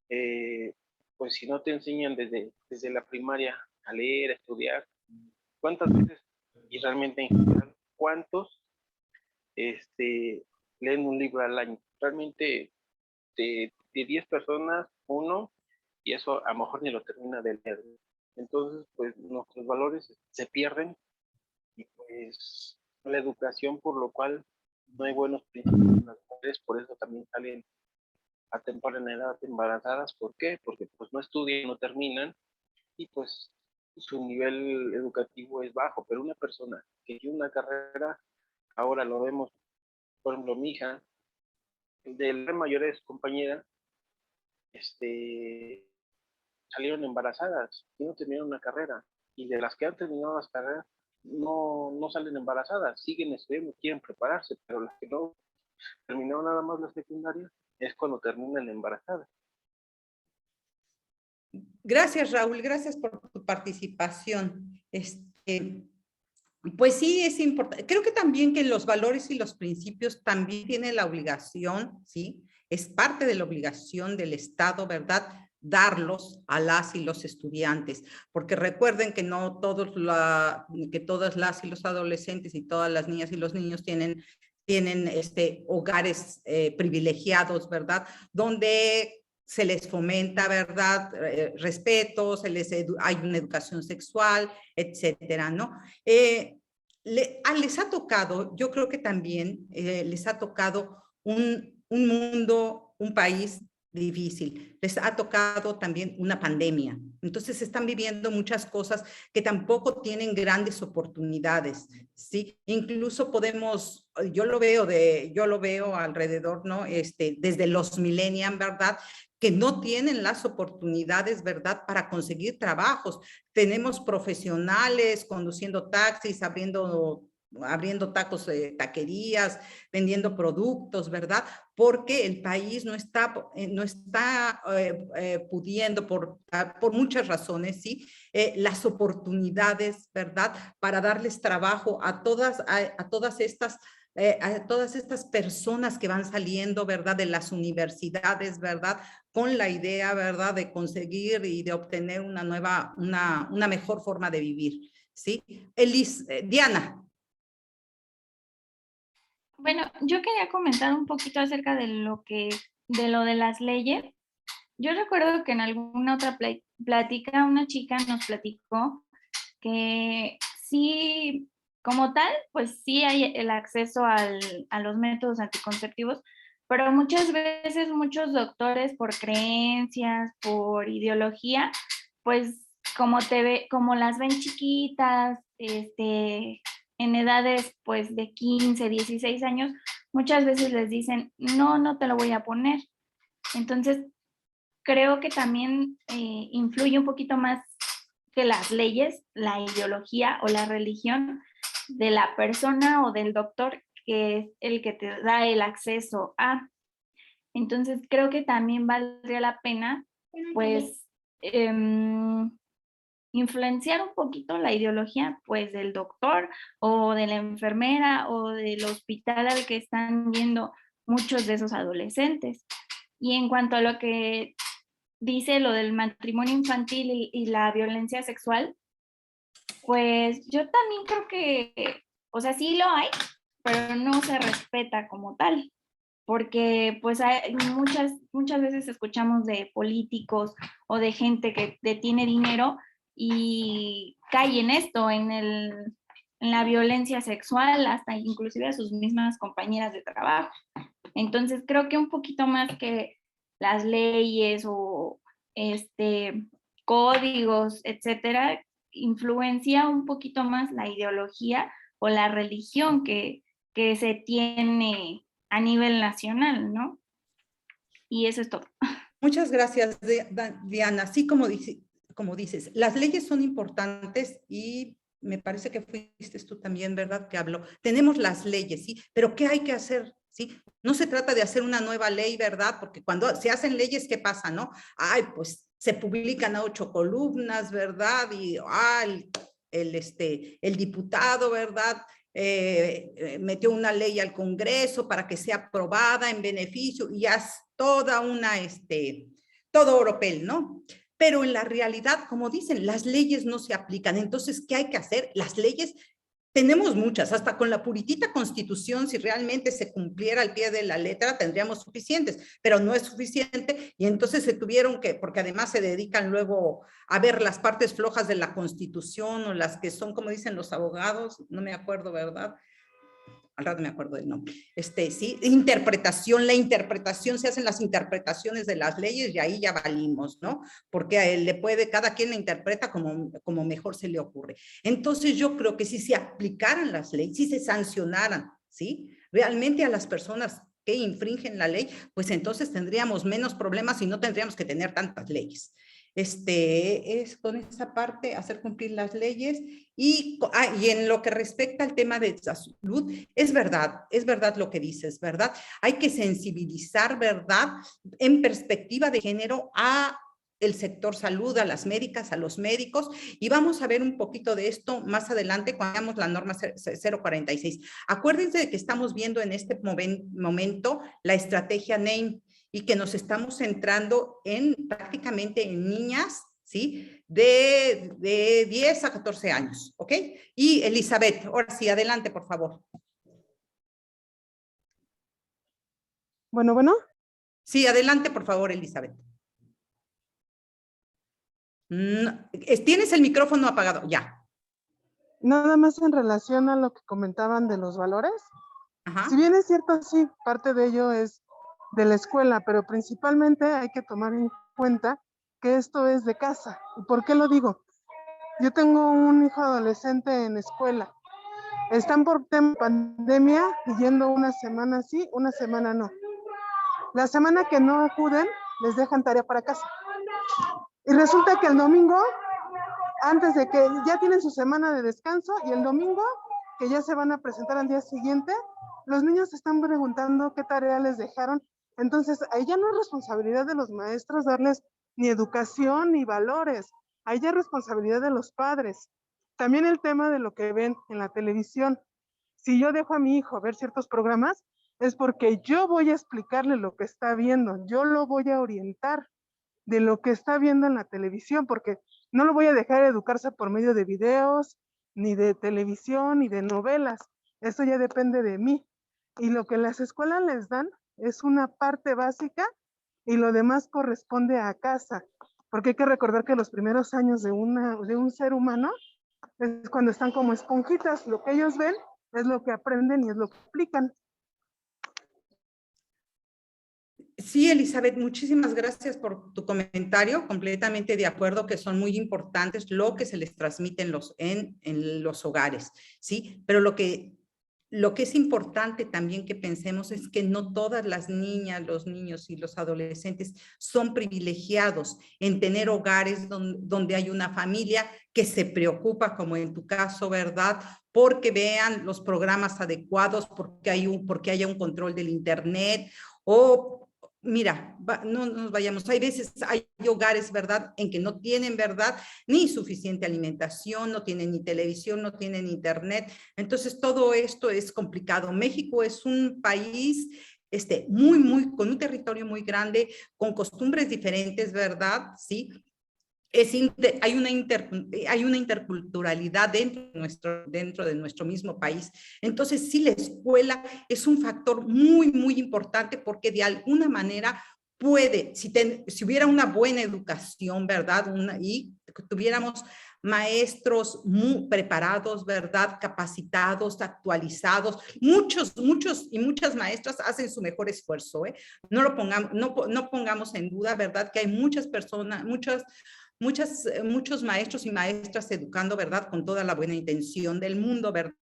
pues si no te enseñan desde la primaria a leer, a estudiar, ¿cuántas veces, y realmente en general, cuántos leen un libro al año? Realmente de 10 personas, uno, y eso a lo mejor ni lo termina de leer. Entonces, pues nuestros valores se pierden y pues la educación, por lo cual no hay buenos principios en las mujeres, por eso también salen a temprana edad embarazadas. ¿Por qué? Porque pues no estudian, no terminan y pues su nivel educativo es bajo. Pero una persona que tiene una carrera, ahora lo vemos, por ejemplo, mi hija, de la mayoría de sus compañeras, salieron embarazadas y no terminaron una carrera. Y de las que han terminado las carreras, no salen embarazadas, siguen estudiando, quieren prepararse, pero las que no terminaron nada más la secundaria es cuando terminan embarazadas. Gracias, Raúl, gracias por tu participación. Pues sí, es importante. Creo que también que los valores y los principios también tienen la obligación, ¿sí? Es parte de la obligación del Estado, ¿verdad? Darlos a las y los estudiantes, porque recuerden que no todos que todas las y los adolescentes y todas las niñas y los niños tienen hogares privilegiados, ¿verdad? Donde se les fomenta, ¿verdad? Respeto, hay una educación sexual, etcétera, ¿no? Les ha tocado, yo creo que también les ha tocado un mundo, un país difícil. Les ha tocado también una pandemia. Entonces están viviendo muchas cosas que tampoco tienen grandes oportunidades, ¿sí? Incluso podemos, yo lo veo alrededor, ¿no? Desde los millennials, ¿verdad? Que no tienen las oportunidades, ¿verdad? Para conseguir trabajos. Tenemos profesionales conduciendo taxis, abriendo tacos, taquerías, vendiendo productos, ¿verdad? Porque el país no está pudiendo por muchas razones, ¿sí? Las oportunidades, ¿verdad? Para darles trabajo a todas estas personas que van saliendo, ¿verdad? De las universidades, ¿verdad? Con la idea, ¿verdad? De conseguir y de obtener una mejor forma de vivir, ¿sí? Diana. Bueno, yo quería comentar un poquito acerca de lo de las leyes. Yo recuerdo que en alguna otra plática una chica nos platicó que sí, como tal, pues sí hay el acceso a los métodos anticonceptivos, pero muchas veces muchos doctores por creencias, por ideología, pues como las ven chiquitas, en edades pues de 15, 16 años, muchas veces les dicen, no, no te lo voy a poner. Entonces, creo que también influye un poquito más que las leyes, la ideología o la religión de la persona o del doctor que es el que te da el acceso a. Entonces, creo que también valdría la pena, pues, influenciar un poquito la ideología, pues, del doctor o de la enfermera o del hospital al que están yendo muchos de esos adolescentes. Y en cuanto a lo que dice lo del matrimonio infantil y la violencia sexual, pues yo también creo que, o sea, sí lo hay, pero no se respeta como tal, porque pues hay muchas veces escuchamos de políticos o de gente que tiene dinero y cae en esto, en la violencia sexual, hasta inclusive a sus mismas compañeras de trabajo. Entonces creo que un poquito más que las leyes o códigos, etcétera, influencia un poquito más la ideología o la religión que se tiene a nivel nacional, ¿no? Y eso es todo. Muchas gracias, Diana. Sí, como dices, las leyes son importantes y me parece que fuiste tú también, ¿verdad? Que habló. Tenemos las leyes, ¿sí? Pero ¿qué hay que hacer? ¿Sí? No se trata de hacer una nueva ley, ¿verdad? Porque cuando se hacen leyes, ¿qué pasa, no? Ay, pues se publican a 8 columnas, ¿verdad? Y el diputado, ¿verdad? Metió una ley al Congreso para que sea aprobada en beneficio y ya toda todo oropel, ¿no? Pero en la realidad, como dicen, las leyes no se aplican. Entonces, ¿qué hay que hacer? Las leyes tenemos muchas, hasta con la puritita Constitución, si realmente se cumpliera al pie de la letra, tendríamos suficientes, pero no es suficiente y entonces se tuvieron que, porque además se dedican luego a ver las partes flojas de la Constitución o las que son, como dicen los abogados, no me acuerdo, ¿verdad? Al rato me acuerdo del nombre. Sí, la interpretación, se hacen las interpretaciones de las leyes y ahí ya valimos, ¿no? Porque cada quien la interpreta como mejor se le ocurre. Entonces yo creo que si se aplicaran las leyes, si se sancionaran, ¿sí? Realmente a las personas que infringen la ley, pues entonces tendríamos menos problemas y no tendríamos que tener tantas leyes. Es con esa parte hacer cumplir las leyes y en lo que respecta al tema de salud, es verdad lo que dices, ¿verdad? Hay que sensibilizar, ¿verdad? En perspectiva de género a el sector salud, a las médicas, a los médicos, y vamos a ver un poquito de esto más adelante cuando veamos la norma 046. Acuérdense de que estamos viendo en este momento la estrategia NAME, y que nos estamos centrando prácticamente en niñas, ¿sí? De 10 a 14 años, ¿ok? Y Elizabeth, ahora sí, adelante, por favor. Bueno. Sí, adelante, por favor, Elizabeth. Tienes el micrófono apagado, ya. Nada más en relación a lo que comentaban de los valores. Ajá. Si bien es cierto, sí, parte de ello es de la escuela, pero principalmente hay que tomar en cuenta que esto es de casa. ¿Y por qué lo digo? Yo tengo un hijo adolescente en escuela. Están por tema de pandemia y yendo una semana sí, una semana no. La semana que no acuden, les dejan tarea para casa. Y resulta que el domingo, antes de que ya tienen su semana de descanso, y el domingo, que ya se van a presentar al día siguiente, los niños están preguntando qué tarea les dejaron. Entonces, ahí ya no es responsabilidad de los maestros darles ni educación ni valores. Ahí ya es responsabilidad de los padres. También el tema de lo que ven en la televisión. Si yo dejo a mi hijo ver ciertos programas, es porque yo voy a explicarle lo que está viendo. Yo lo voy a orientar de lo que está viendo en la televisión, porque no lo voy a dejar educarse por medio de videos, ni de televisión, ni de novelas. Eso ya depende de mí. Y lo que las escuelas les dan es una parte básica y lo demás corresponde a casa. Porque hay que recordar que los primeros años de un ser humano es cuando están como esponjitas. Lo que ellos ven es lo que aprenden y es lo que aplican. Sí, Elizabeth, muchísimas gracias por tu comentario. Completamente de acuerdo que son muy importantes lo que se les transmite en los hogares, ¿sí? Pero lo que es importante también que pensemos es que no todas las niñas, los niños y los adolescentes son privilegiados en tener hogares donde hay una familia que se preocupa, como en tu caso, ¿verdad? Porque vean los programas adecuados, porque haya un control del internet o... Mira, no nos vayamos, hay hogares, ¿verdad?, en que no tienen, ¿verdad?, ni suficiente alimentación, no tienen ni televisión, no tienen internet. Entonces, todo esto es complicado. México es un país con un territorio muy grande, con costumbres diferentes, ¿verdad?, sí. Hay una interculturalidad dentro de nuestro mismo país. Entonces, sí, la escuela es un factor muy, muy importante porque de alguna manera puede, si hubiera una buena educación, ¿verdad? Y tuviéramos maestros muy preparados, ¿verdad? Capacitados, actualizados. Muchos y muchas maestras hacen su mejor esfuerzo, ¿eh? No pongamos en duda, ¿verdad? Que hay muchas personas, muchos maestros y maestras educando, ¿verdad? Con toda la buena intención del mundo, ¿verdad?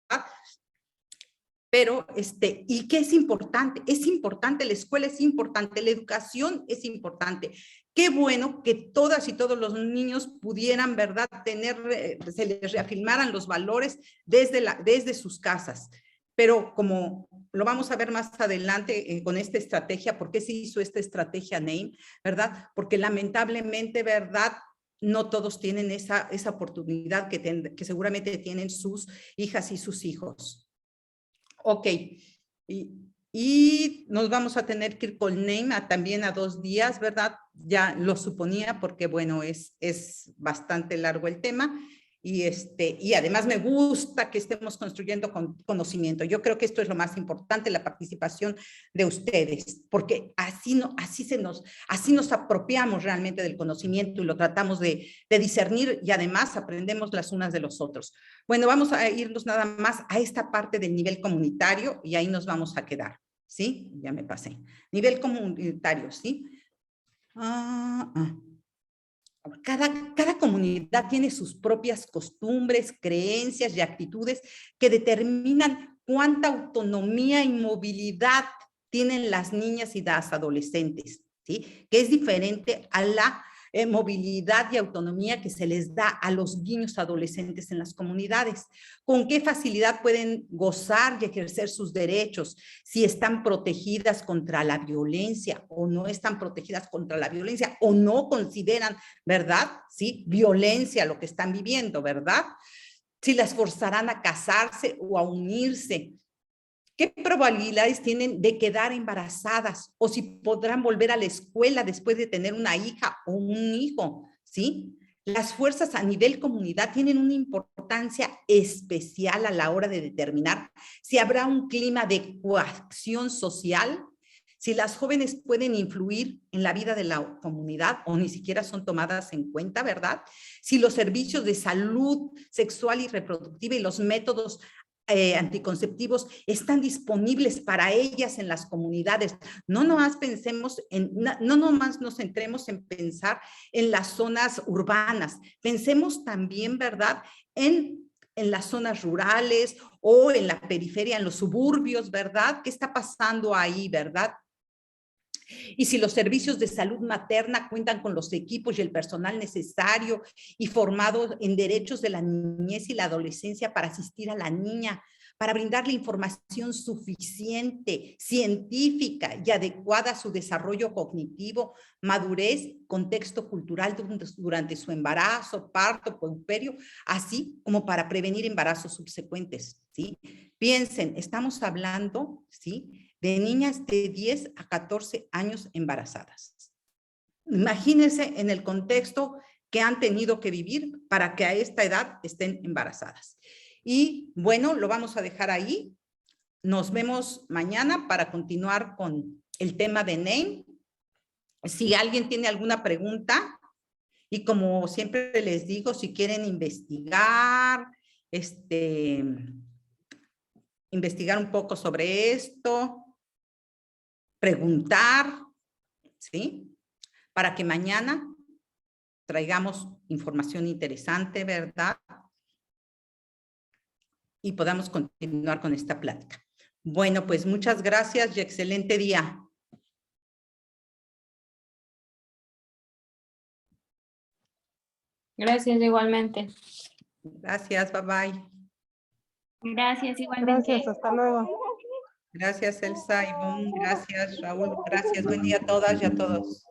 Pero, ¿y qué es importante? Es importante, la escuela es importante, la educación es importante. Qué bueno que todas y todos los niños pudieran, ¿verdad? Se les reafirmaran los valores desde sus casas. Pero como lo vamos a ver más adelante con esta estrategia, ¿por qué se hizo esta estrategia NAME? ¿Verdad? Porque lamentablemente, ¿verdad?, no todos tienen esa oportunidad que seguramente tienen sus hijas y sus hijos. Ok, y nos vamos a tener que ir con NAME también a 2 días, ¿verdad? Ya lo suponía porque, bueno, es bastante largo el tema. Y además me gusta que estemos construyendo conocimiento. Yo creo que esto es lo más importante, la participación de ustedes, porque así nos apropiamos realmente del conocimiento y lo tratamos de discernir y además aprendemos las unas de los otros. Bueno, vamos a irnos nada más a esta parte del nivel comunitario y ahí nos vamos a quedar, ¿sí? Ya me pasé. Nivel comunitario, ¿sí? Cada comunidad tiene sus propias costumbres, creencias y actitudes que determinan cuánta autonomía y movilidad tienen las niñas y las adolescentes, ¿sí? Que es diferente a la movilidad y autonomía que se les da a los niños adolescentes en las comunidades. ¿Con qué facilidad pueden gozar y ejercer sus derechos? Si están protegidas contra la violencia o no están protegidas contra la violencia o no consideran, ¿verdad? Sí, violencia lo que están viviendo, ¿verdad? Si las forzarán a casarse o a unirse. ¿Qué probabilidades tienen de quedar embarazadas? O si podrán volver a la escuela después de tener una hija o un hijo, ¿sí? Las fuerzas a nivel comunidad tienen una importancia especial a la hora de determinar si habrá un clima de coacción social, si las jóvenes pueden influir en la vida de la comunidad o ni siquiera son tomadas en cuenta, ¿verdad? Si los servicios de salud sexual y reproductiva y los métodos anticonceptivos están disponibles para ellas en las comunidades. No nomás pensemos no nomás nos centremos en pensar en las zonas urbanas, pensemos también, ¿verdad?, en las zonas rurales o en la periferia, en los suburbios, ¿verdad? ¿Qué está pasando ahí, verdad? Y si los servicios de salud materna cuentan con los equipos y el personal necesario y formados en derechos de la niñez y la adolescencia para asistir a la niña, para brindarle información suficiente, científica y adecuada a su desarrollo cognitivo, madurez, contexto cultural durante su embarazo, parto, puerperio, así como para prevenir embarazos subsecuentes, ¿sí? Piensen, estamos hablando, ¿sí?, de niñas de 10 a 14 años embarazadas. Imagínense en el contexto que han tenido que vivir para que a esta edad estén embarazadas. Y bueno, lo vamos a dejar ahí. Nos vemos mañana para continuar con el tema de NAME. Si alguien tiene alguna pregunta, y como siempre les digo, si quieren investigar, investigar un poco sobre esto, preguntar, ¿sí? Para que mañana traigamos información interesante, ¿verdad? Y podamos continuar con esta plática. Bueno, pues muchas gracias y excelente día. Gracias igualmente. Gracias, bye bye. Gracias, igualmente. Gracias, hasta luego. Gracias, Elsa, Ivonne, gracias, Raúl, gracias. Buen día a todas y a todos.